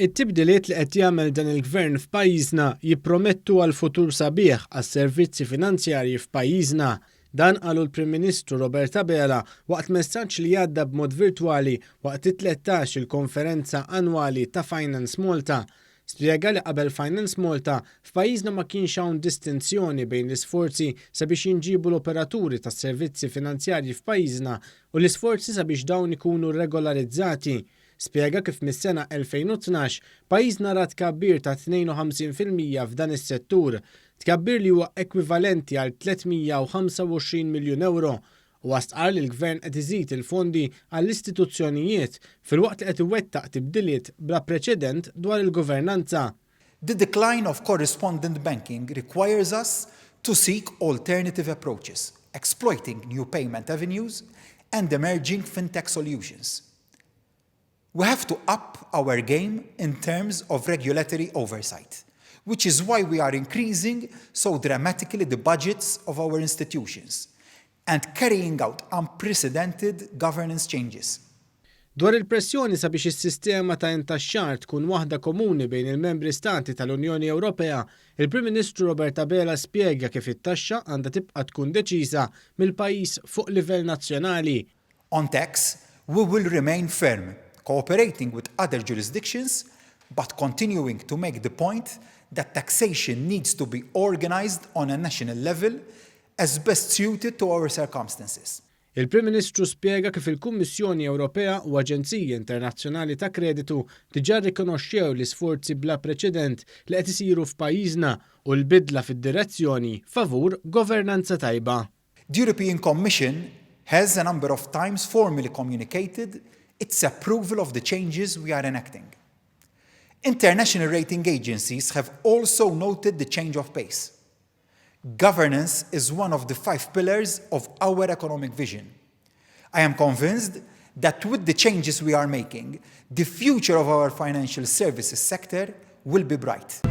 It-tibdiliet li qed jagħmel dan il-gvern f'pajjiżna jippromettu għal futur sabiħ għas-servizzi finanzjarji f'pajjiżna. Dan qalu l-Prim Ministru Robert Abela waqt messaġġ li għadda b'mod virtwali waqt it-13 il-konferenza annwali ta' Finance Malta. Spjega li qabel Finance Malta f'pajjiżna ma kienx hawn distinzjoni bejn l-isforzi sabiex jinġibu l-operaturi tas-servizzi finanzjarji f'pajjiżna u l-isforzi sabiex dawn ikunu regolarizzati. Spjega kif mis-sena 2012 pajjiżna ra tkabbir ta' 52% f'dan is-settur, tkabbir li huwa ekwivalenti għal 325 miljun euro. U għastqar li l-gvern qed iżid il-fondi għall-istituzzjonijiet filwaqt li qed iwettaq tibdiliet bla preċedent dwar il-governanza. The decline of correspondent banking requires us to seek alternative approaches, exploiting new payment avenues and emerging fintech solutions. We have to up our game in terms of regulatory oversight, which is why we are increasing so dramatically the budgets of our institutions and carrying out unprecedented governance changes. Dwar il-pressjoni sabiex is-sistema ta' intaxxar tkun waħda komuni bejn il-membri stati tal-Unjoni Ewropea, il-Prim Ministru Robert Abela spjega kif it-taxxa għandha tibqa' tkun deċiża mill-pajjiż fuq livell nazzjonali. On tax, we will remain firm, cooperating with other jurisdictions, but continuing to make the point that taxation needs to be organized on a national level as best suited to our circumstances. Il-Prim Ministru spjega kif il-Kummissjoni Ewropea u Aġenziji Internazzjonali ta' Kreditu diġà rikonoxxew l-isforzi bla preċedent li qed isiru f'pajjiżna u l-bidla fid-direzzjoni favur governanza tajba. The European Commission has a number of times formally communicated its approval of the changes we are enacting. International rating agencies have also noted the change of pace. Governance is one of the 5 pillars of our economic vision. I am convinced that with the changes we are making, the future of our financial services sector will be bright.